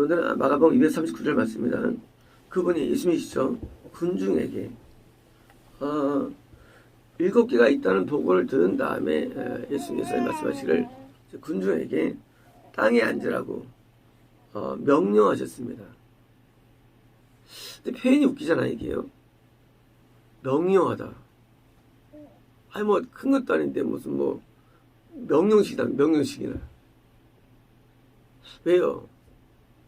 오늘은 마가복음 239절 말씀입니다. 그분이 예수님이시죠. 군중에게 7개가 있다는 보고를 들은 다음에 예수님께서 말씀하시기를 군중에게 땅에 앉으라고 명령하셨습니다. 근데 표현이 웃기잖아요, 이게요. 명령하다. 아니 뭐 큰 것도 아닌데 무슨 뭐 명령식이다, 명령식이나. 왜요?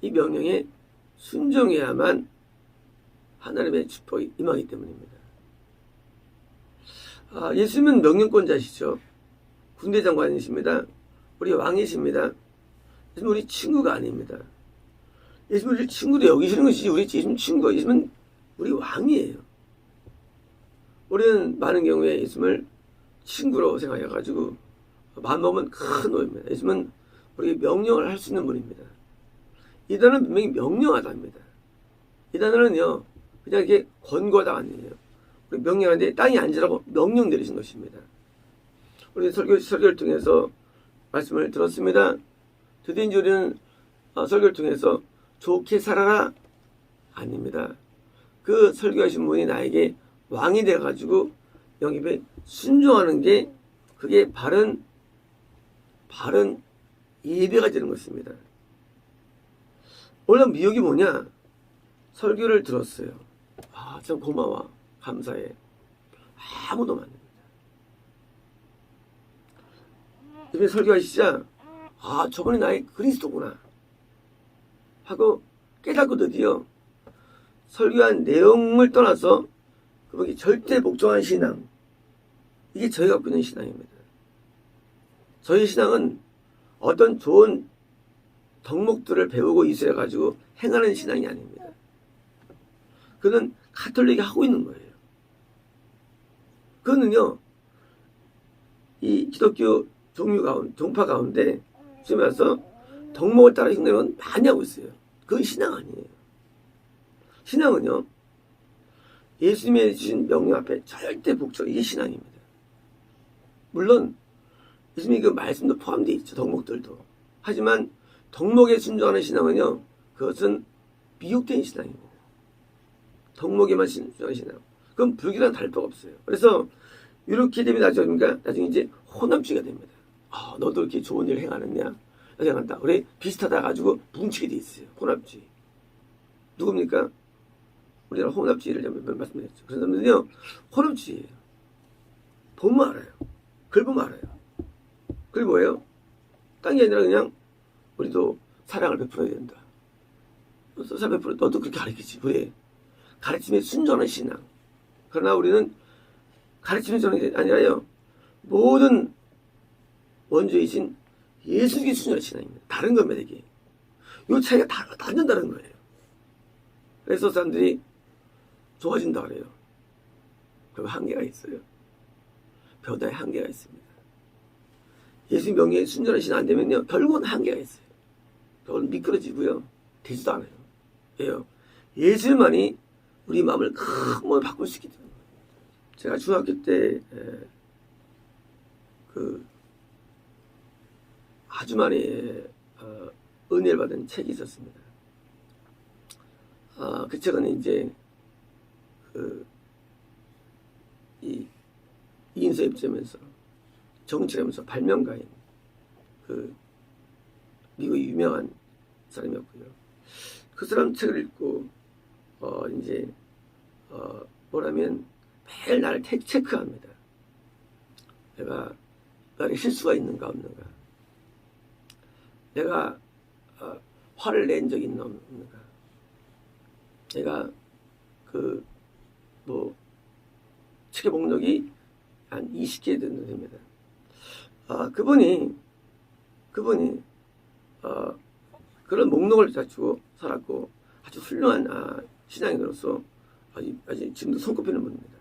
이 명령에 순종해야만 하나님의 축복이 임하기 때문입니다. 예수님은 명령권자시죠. 군대 장관이십니다. 우리 왕이십니다. 예수님은 우리 친구가 아닙니다. 예수님은 우리 친구도 여기시는 것이지 우리 예수님 친구가 예수님은 우리 왕이에요. 우리는 많은 경우에 예수님을 친구로 생각해가지고 마음먹으면 큰 오해입니다. 예수님은 우리에게 명령을 할 수 있는 분입니다. 이 단어는 분명히 명령하다입니다. 이 단어는요 그냥 이렇게 권고하다가 아니에요. 우리 명령하는데 땅에 앉으라고 명령 내리신 것입니다. 우리 설교를 통해서 말씀을 들었습니다. 드디어 이제 우리는 설교를 통해서 좋게 살아라 아닙니다. 그 설교하신 분이 나에게 왕이 돼가지고 영입에 순종하는 게 그게 바른 예배가 되는 것입니다. 원래 미혹이 뭐냐? 설교를 들었어요. 참 고마워. 감사해. 아무도 안 합니다. 이번에 설교하시자 저분이 나의 그리스도구나 하고 깨닫고 드디어 설교한 내용을 떠나서 그분이 절대 복종한 신앙, 이게 저희가 갖고 있는 신앙입니다. 저희 신앙은 어떤 좋은 덕목들을 배우고 있어가지고 행하는 신앙이 아닙니다. 그는 가톨릭이 하고 있는 거예요. 그거는요, 이 기독교 종파 가운데 지금 와서 덕목을 따라 행동은 많이 하고 있어요. 그건 신앙 아니에요. 신앙은요, 예수님의 주신 명령 앞에 절대 복종, 이게 신앙입니다. 물론 예수님의 그 말씀도 포함되어 있죠. 덕목들도. 하지만 덕목에 순종하는 신앙은요, 그것은 미혹된 신앙입니다. 덕목에만 순종하는 신앙. 그건 불교랑 다를 바가 없어요. 그래서 이렇게 되면 나중에 이제 호남주의가 됩니다. 너도 이렇게 좋은 일을 행하느냐? 행한다. 그래 비슷하다 가지고 뭉치게 돼 있어요. 혼합주의. 누굽니까? 우리가 혼합주의를 몇 말씀드렸죠. 그런 사람들은요, 혼합주의예요. 보면 알아요. 글보면 알아요. 그게 뭐예요? 딴 게 아니라 그냥 우리도 사랑을 베풀어야 된다. 사랑 베풀어 너도 그렇게 가르치지. 왜? 가르침에 순종하는 신앙. 그러나 우리는 가르침에 순종하는 게 아니라요, 모든 원조이신 예수님께 순종하는 신앙입니다. 다른 겁니다, 이게. 이 차이가 완전 다른 거예요. 그래서 사람들이 좋아진다 그래요. 그리고 한계가 있어요. 변화에 한계가 있습니다. 예수 명령에 순종하는 신앙 안 되면요, 결국은 한계가 있어요. 결국은 미끄러지고요, 되지도 않아요. 왜요? 예수만이 우리 마음을 크게 바꿀 수 있기 때문에. 제가 중학교 때 아주 많이 은혜를 받은 책이 있었습니다. 그 책은 이제 이 인서 입점에서 정치하면서 발명가인 미국의 유명한 사람이었고요. 그 사람 책을 읽고 이제 뭐라면 매일 나를 체크합니다. 내가 나의 실수가 있는가 없는가, 내가 화를 낸 적이 있나 없는가, 내가 책의 목록이 한 20개 정도 됩니다. 그분이 그런 목록을 갖추고 살았고 아주 훌륭한 신앙인으로서 아주 지금도 손꼽히는 분입니다.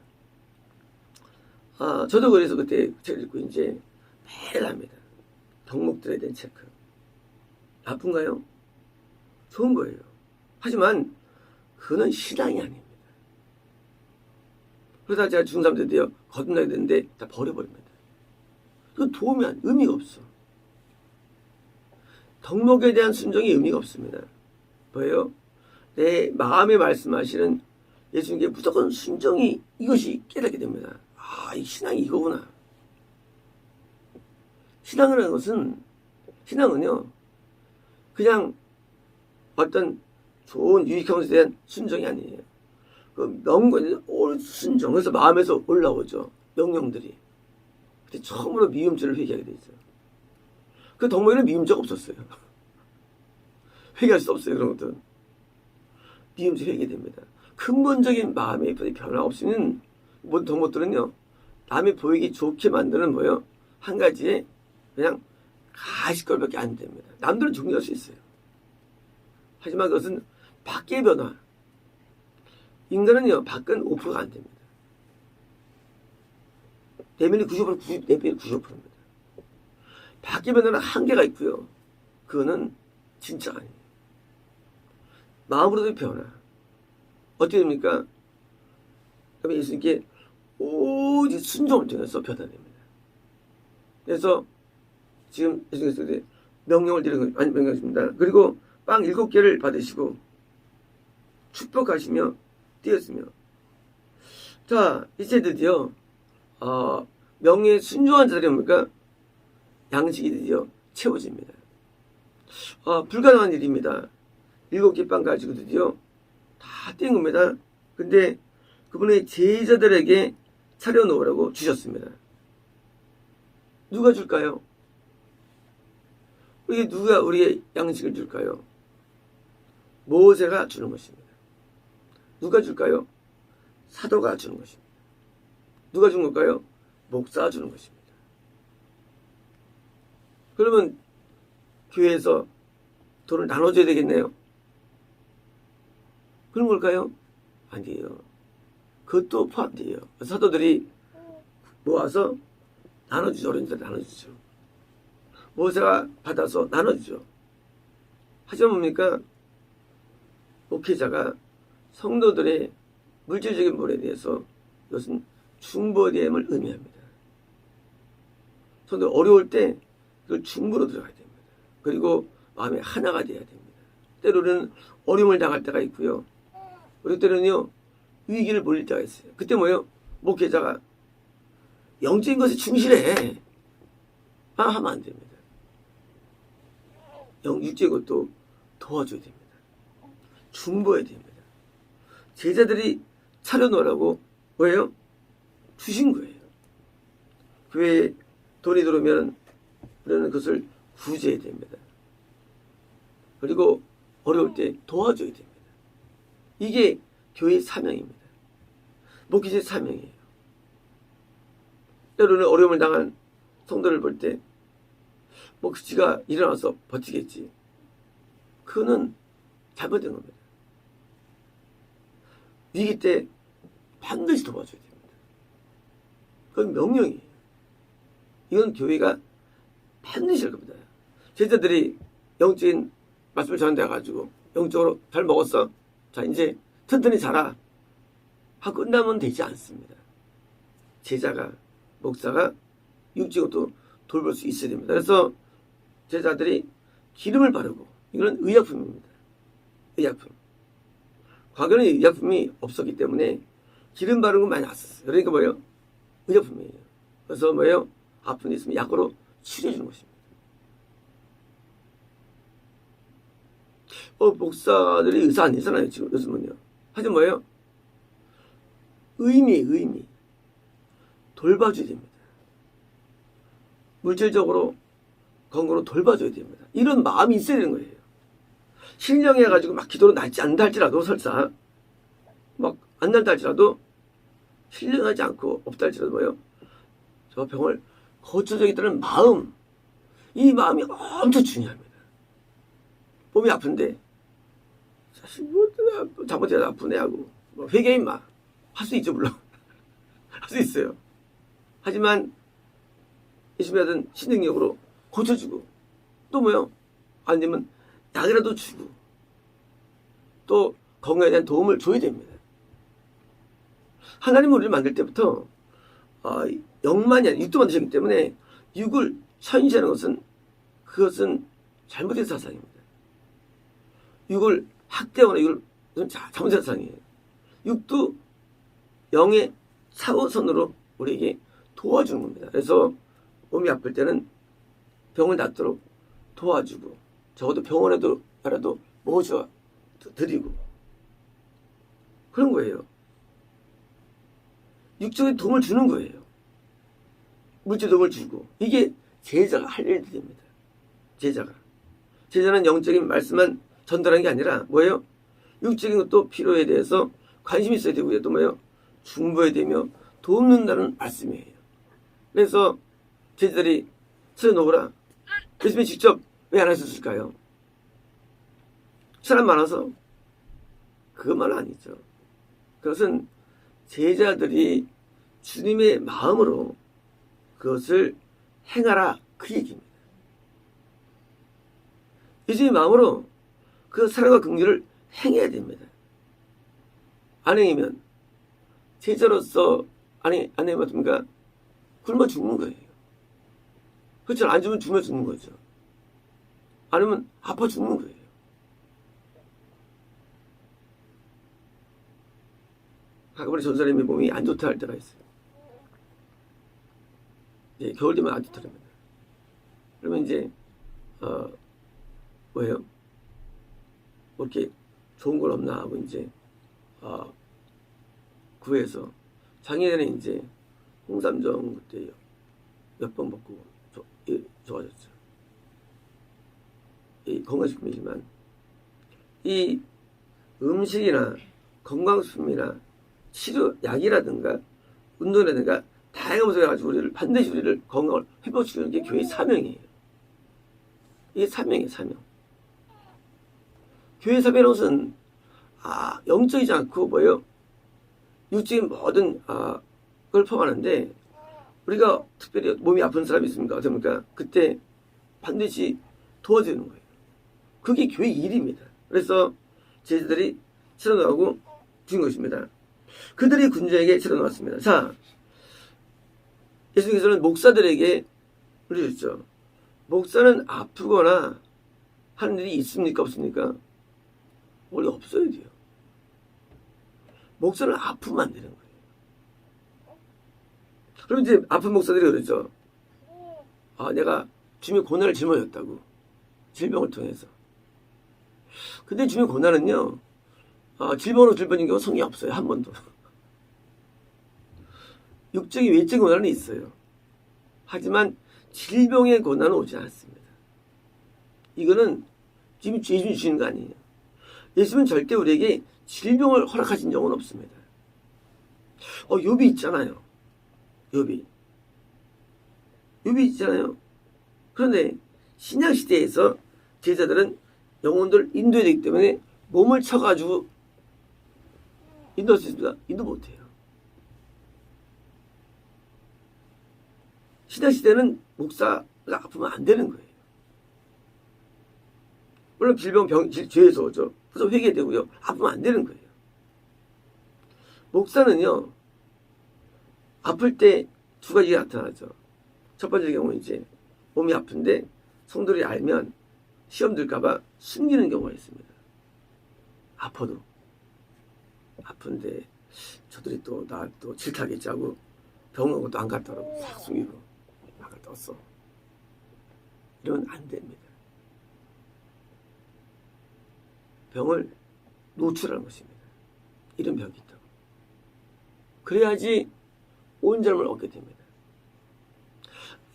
저도 그래서 그때 책을 읽고 이제 매일 합니다. 덕목들에 대한 체크. 나쁜가요? 좋은 거예요. 하지만 그는 신앙이 아닙니다. 그러다 제가 중3 때도요, 거듭나게 됐는데 다 버려버립니다. 그건 의미가 없어. 덕목에 대한 순종이 의미가 없습니다. 뭐예요? 내 마음에 말씀하시는 예수님께 무조건 순종이 이것이 깨닫게 됩니다. 아, 이 신앙이 이거구나. 신앙은요, 그냥 어떤 좋은 유익한 것에 대한 순종이 아니에요. 그 명분이 순종, 그래서 마음에서 올라오죠. 명령들이. 그때 처음으로 미움죄를 회개하게 되죠. 그 덕모에는 미움죄가 없었어요. 회개할 수 없어요, 그런 것들은. 미움죄 회개됩니다. 근본적인 마음의 변화 없이는 모든 덕목들은요, 남의 보이기 좋게 만드는 뭐예요? 한 가지에 그냥 가시걸밖에 안 됩니다. 남들은 중요할 수 있어요. 하지만 그것은 밖의 변화. 인간은요, 밖은 5%가 안 됩니다. 내면이 90%, 내면이 95%입니다. 밖의 변화는 한계가 있고요. 그거는 진짜 아니에요. 마음으로도 변화. 어떻게 됩니까? 그러면 예수님께 오직 순종을 통해서 변화됩니다. 그래서 지금 예수님께서 명령을 드리는 거, 아니, 명령하십니다. 그리고 빵 7개를 받으시고 축복하시며 띄었으며. 자, 이제 드디어 명령에 순종한 자들이 뭡니까? 양식이 드디어 채워집니다. 불가능한 일입니다. 7개 빵 가지고 드디어 다 뗀 겁니다. 근데 그분의 제자들에게 차려놓으라고 주셨습니다. 누가 줄까요? 누가 우리의 양식을 줄까요? 모세가 주는 것입니다. 누가 줄까요? 사도가 주는 것입니다. 누가 준 걸까요? 목사가 주는 것입니다. 그러면 교회에서 돈을 나눠줘야 되겠네요. 그런 걸까요? 아니에요. 그것도 포함돼요. 사도들이 모아서 나눠주죠. 어른들 나눠주죠. 모세가 받아서 나눠주죠. 하지만 뭡니까? 목회자가 성도들의 물질적인 물에 대해서 이것은 중보됨을 의미합니다. 성도 어려울 때 그걸 중보로 들어가야 됩니다. 그리고 마음에 하나가 돼야 됩니다. 때로는 어려움을 당할 때가 있고요. 그리고 때로는요, 위기를 몰릴 때가 있어요. 그때 뭐예요? 목회자가 영적인 것에 충실해. 하면 안 됩니다. 육적인 것도 도와줘야 됩니다. 중보해야 됩니다. 제자들이 차려놓으라고 뭐예요? 주신 거예요. 교회에 돈이 들어오면 우리는 그것을 구제해야 됩니다. 그리고 어려울 때 도와줘야 됩니다. 이게 교회의 사명입니다. 목회자의 사명이에요. 때로는 어려움을 당한 성도를 볼 때 목회자가 일어나서 버티겠지. 그거는 잘못된 겁니다. 위기 때 반드시 도와줘야 됩니다. 그건 명령이에요. 이건 교회가 반드시 할 겁니다. 제자들이 영적인 말씀을 전해가지고 영적으로 잘 먹었어? 자, 이제 튼튼히 자라. 하고 끝나면 되지 않습니다. 제자가, 목사가 육적으로 돌볼 수 있어야 됩니다. 그래서 제자들이 기름을 바르고, 이거는 의약품입니다. 의약품. 과거에는 의약품이 없었기 때문에 기름 바르는 거 많이 났었어요. 그러니까 뭐예요? 의약품이에요. 그래서 뭐예요? 아픈 데 있으면 약으로 치료해주는 것입니다. 목사들이 의사 아니잖아요, 지금 요즘은요. 하지만 뭐예요? 의미. 돌봐줘야 됩니다. 물질적으로, 건강으로 돌봐줘야 됩니다. 이런 마음이 있어야 되는 거예요. 신령해가지고 막 기도로 낫지 않는다 할지라도 설사, 막 안 난다 할지라도, 신령하지 않고 없다 할지라도 뭐예요? 저 병을 고쳐주겠다는 마음, 이 마음이 엄청 중요합니다. 몸이 아픈데, 사실 뭐 잘못해서 아프네 하고 뭐 회개인 마 할 수 있죠, 물론. 할 수 있어요. 하지만 예수님이 하던 신능력으로 고쳐주고, 또 뭐요? 아니면 약이라도 주고, 또 건강에 대한 도움을 줘야 됩니다. 하나님 우리를 만들 때부터 영만이 아니라 육도 만드셨기 때문에 육을 천시하는 것은 그것은 잘못된 사상입니다. 육을 학대하거나 이건 잘못사상이에요. 육도 영의 차원선으로 우리에게 도와주는 겁니다. 그래서 몸이 아플 때는 병을 낫도록 도와주고 적어도 병원에도 모셔 드리고 그런 거예요. 육적인 도움을 주는 거예요. 물질 도움을 주고 이게 제자가 할 일들입니다. 제자는 영적인 말씀만 전달하는 게 아니라 뭐예요? 육적인 것도 필요에 대해서 관심이 있어야 되고요. 또 뭐예요? 중보해야 되며 돕는다는 말씀이에요. 그래서 제자들이 치러놓으라. 예수님이 직접 왜 안 하셨을까요? 사람 많아서 그것만 아니죠. 그것은 제자들이 주님의 마음으로 그것을 행하라 그 얘기입니다. 예수님의 마음으로 그 사랑과 긍휼을 행해야 됩니다. 안 행하면 제자로서 안 행하면 어떻습니까? 굶어 죽는 거예요. 그렇죠? 안 주면 굶어 죽는 거죠. 아니면 아파 죽는 거예요. 가끔은 전사님의 몸이 안 좋다 할 때가 있어요. 이제 겨울 되면 안 좋더랍니다. 그러면 이제 뭐예요? 뭐 이렇게 좋은 건 없나 하고 이제 구해서 작년에는 이제 홍삼정 그때 몇 번 먹고 좋아졌죠. 이 건강식품이지만 이 음식이나 건강식품이나 치료약이라든가 운동이라든가 다양한 것을 가지고 반드시 우리를 건강을 회복시키는 게 교회의 사명이에요. 이게 사명이에요, 사명. 교회의 사명은 것은 영적이지 않고 뭐예요? 육적인 모든 걸 포함하는데 우리가 특별히 몸이 아픈 사람이 있습니까? 어떻습니까? 그때 반드시 도와주는 거예요. 그게 교회 일입니다. 그래서 제자들이 치러나가고 준 것입니다. 그들이 군주에게 치러놓았습니다. 자, 예수님께서는 목사들에게 그러셨죠. 목사는 아프거나 하는 일이 있습니까? 없습니까? 원래 없어야 돼요. 목사는 아프면 안 되는 거예요. 그럼 이제 아픈 목사들이 그러죠. 내가 주님의 고난을 짊어졌다고. 질병을 통해서. 근데 주님의 고난은요. 질병으로 짊어진 경우 성이 없어요. 한 번도. 육적인 외적인 고난은 있어요. 하지만 질병의 고난은 오지 않습니다. 이거는 지금 예수님 주시는 거 아니에요. 예수님은 절대 우리에게 질병을 허락하신 적은 없습니다. 욥이 있잖아요. 욥이 있잖아요. 그런데 신약시대에서 제자들은 영혼들을 인도해야 되기 때문에 몸을 쳐가지고 인도할 수 있습니다. 인도 못해요. 신약시대는 목사가 아프면 안 되는 거예요. 물론 질병, 죄에서 오죠. 그래서 회개되고요. 아프면 안 되는 거예요. 목사는요. 아플 때 두 가지가 나타나죠. 첫 번째 경우는 이제 몸이 아픈데 성도들이 알면 시험 들까봐 숨기는 경우가 있습니다. 아파도. 아픈데 저들이 또 나 또 질타하겠지 하고 병원 것도 안 갔더라고. 싹 숨기고 안 갔다 왔어. 이러면 안 됩니다. 병을 노출하는 것입니다. 이런 병이 있다고. 그래야지 온전함을 얻게 됩니다.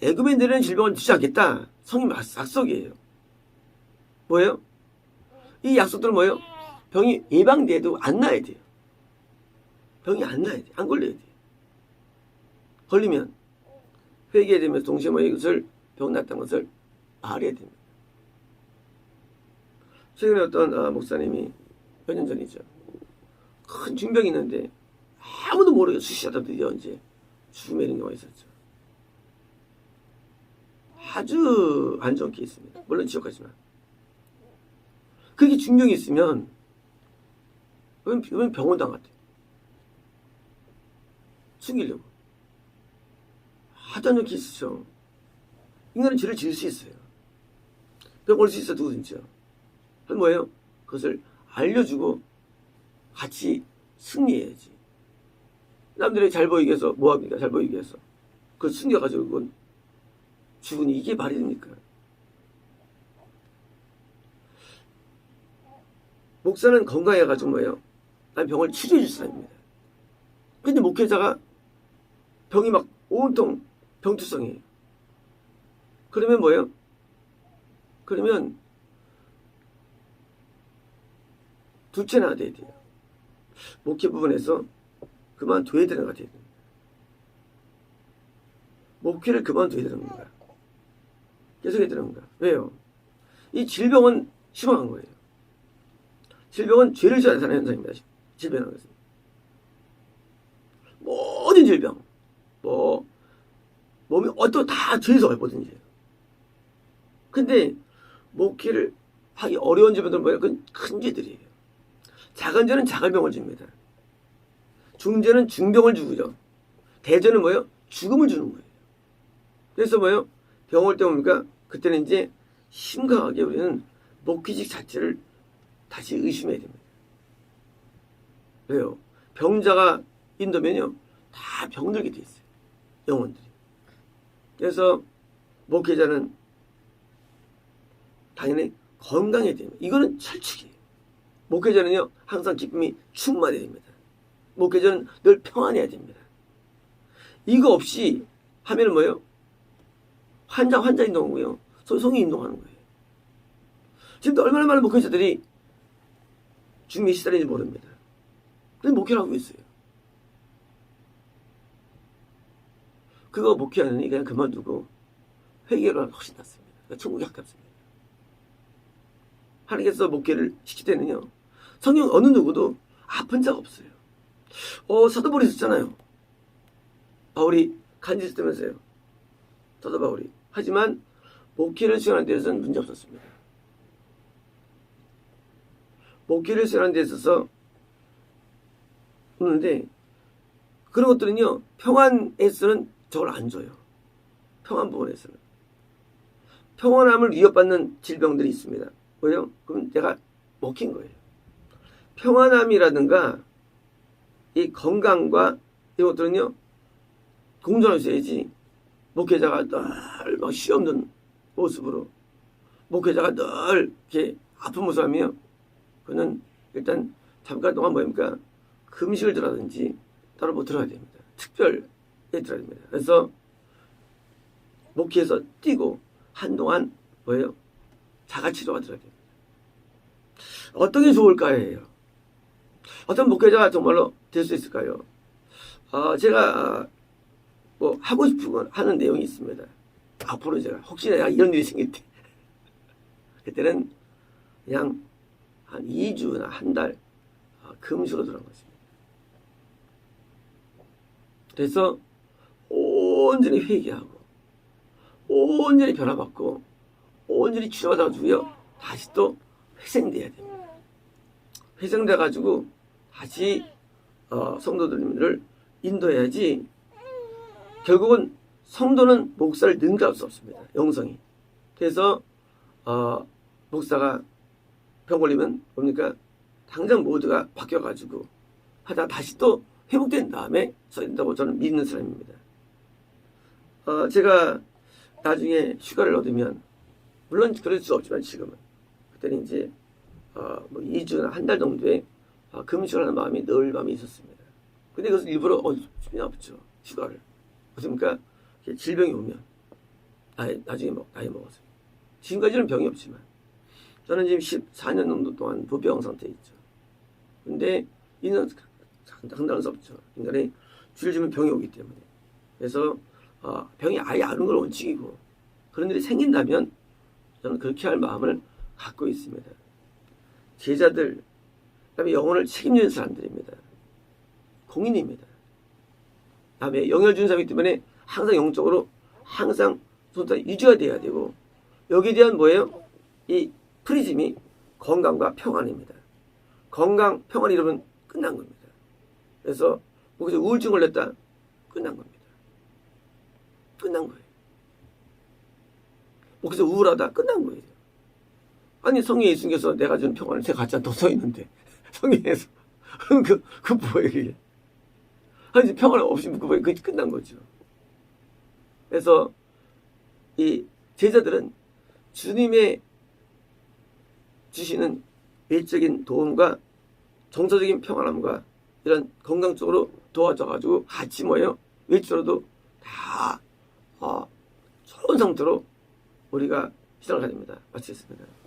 애굽에 내리는 질병은 주지 않겠다. 성경 약속이에요. 뭐예요? 이 약속들은 뭐예요? 병이 예방돼도 안 나야 돼요. 병이 안 나야 돼요. 안 걸려야 돼요. 걸리면 회개되면서 동시에 뭐 이것을 병 났다는 것을 말해야 됩니다. 최근에 어떤 목사님이 몇 년 전이죠. 큰 중병이 있는데 아무도 모르게 수시하다 드디어 이제 죽음에 이른 경우가 있었죠. 아주 안 좋은 케이스입니다. 물론 지옥하지만. 그렇게 중병이 있으면 그러면 병원도 안 갔대요. 숨기려고. 하도 안 좋은 케이스죠. 인간은 죄를 지을 수 있어요. 병 올 수 있어 누구든지요. 그건 뭐예요? 그것을 알려주고 같이 승리해야지. 남들이 잘 보이게 해서 뭐합니까? 잘 보이게 해서. 그걸 숨겨가지고 그건 죽으니 이게 말이 됩니까? 목사는 건강해가지고 뭐예요? 난 병을 치료해 줄 사람입니다. 근데 목회자가 병이 막 온통 병투성이에요. 그러면 뭐예요? 그러면 둘째 나야 돼요. 목회 부분에서 그만둬야 되는 것 같아요. 목회를 그만둬야 되는 건가? 계속 해야 되는 건가? 왜요? 이 질병은 심각한 거예요. 질병은 죄를 지어야 사는 현상입니다. 질병이라는 것은. 모든 질병, 몸이 어떤 다 죄에서 와요, 뭐든지. 근데 목회를 하기 어려운 질병들은 뭐예요? 그건 큰 죄들이에요. 작은 죄는 작은 병을 줍니다. 중죄는 중병을 주고요. 대죄는 뭐예요? 죽음을 주는 거예요. 그래서 뭐예요? 병 올 때 뭡니까? 그때는 이제 심각하게 우리는 목회직 자체를 다시 의심해야 됩니다. 왜요? 병자가 인도면요, 다 병들게 돼 있어요. 영혼들이. 그래서 목회자는 당연히 건강해야 됩니다. 이거는 철칙이에요. 목회자는요, 항상 기쁨이 충만해야 됩니다. 목회자는 늘 평안해야 됩니다. 이거 없이 하면 뭐예요? 환자 인동하고요. 소송이 인동하는 거예요. 지금도 얼마나 많은 목회자들이 죽음에 시달리는지 모릅니다. 근데 목회를 하고 있어요. 그거 목회하느니 그냥 그만두고 회개를 하는 훨씬 낫습니다. 그러니까 천국에 가깝습니다. 하나님께서 목회를 시킬 때는요, 성경 어느 누구도 아픈 자가 없어요. 사도 바울이 있었잖아요. 바울이 간지했다면서요. 사도 바울이. 하지만 목회를 수행하는 데 있어서는 문제 없었습니다. 목회를 수행하는 데 있어서 그런데 그런 것들은요, 평안에서는 저걸 안 줘요. 평안 부분에서는. 평안함을 위협받는 질병들이 있습니다. 왜요? 그럼 내가 먹힌 거예요. 평안함이라든가 이 건강과 이런 것들은요, 공존할 수 있어야지. 목회자가 늘 막 시없는 모습으로, 목회자가 늘 이렇게 아픈 모습하며, 그는 일단 잠깐 동안 뭐입니까? 금식을 들어라든지 따로 뭐 들어야 됩니다. 특별히 들어야 됩니다. 그래서 목회에서 뛰고 한동안 뭐예요? 자가치료가 들어야 됩니다. 어떤 게 좋을까요? 어떤 목회자가 정말로 될 수 있을까요? 제가 뭐 하고 싶은 건 하는 내용이 있습니다. 앞으로 제가 혹시나 내가 이런 일이 생길 때 그때는 그냥 한 2주나 한 달 금식으로 들어간 것입니다. 그래서 온전히 회개하고 온전히 변화받고 온전히 치료받아가지고요, 다시 또 회생돼야 됩니다. 회생돼가지고 다시 성도들을 인도해야지. 결국은 성도는 목사를 능가할 수 없습니다. 영성이. 그래서 목사가 병 걸리면 뭡니까? 당장 모두가 바뀌어가지고 하다가 다시 또 회복된 다음에 써야 된다고 저는 믿는 사람입니다. 제가 나중에 휴가를 얻으면, 물론 그럴 수 없지만 지금은, 그때는 이제 뭐 2주나 한 달 정도의 금식을 하는 마음이 늘 마음에 있었습니다. 근데 그것을 일부러 수준이 없죠. 휴가를. 그러니까 질병이 오면 나중에 나이 먹어서. 지금까지는 병이 없지만 저는 지금 14년 정도 동안 부병 상태에 있죠. 근데 이는 상당할 수 없죠. 인간이 주를 주면 병이 오기 때문에. 그래서 병이 아예 안 오는 걸 원칙이고, 그런 일이 생긴다면 저는 그렇게 할 마음을 갖고 있습니다. 제자들, 그다음에 영혼을 책임지는 사람들입니다. 공인입니다. 다음에 영향을 주는 사람이기 때문에 항상 영적으로 항상 유지가 돼야 되고, 여기에 대한 뭐예요? 이 프리즘이 건강과 평안입니다. 건강, 평안 이러면 끝난 겁니다. 그래서 거기서 우울증 걸렸다, 끝난 겁니다. 끝난 거예요. 거기서 우울하다, 끝난 거예요. 아니 성령 예수님께서 내가 주는 평안을 제가 갖지 않다고 써 있는데 성령에서 그 뭐예요 이게? 아니 평안 없이 묶어버리면 그게 끝난 거죠. 그래서 이 제자들은 주님의 주시는 일적인 도움과 정서적인 평안함과 이런 건강 쪽으로 도와줘가지고 같이 뭐예요? 일적으로도 다 좋은 상태로 우리가 신앙을 해야 됩니다. 마치겠습니다.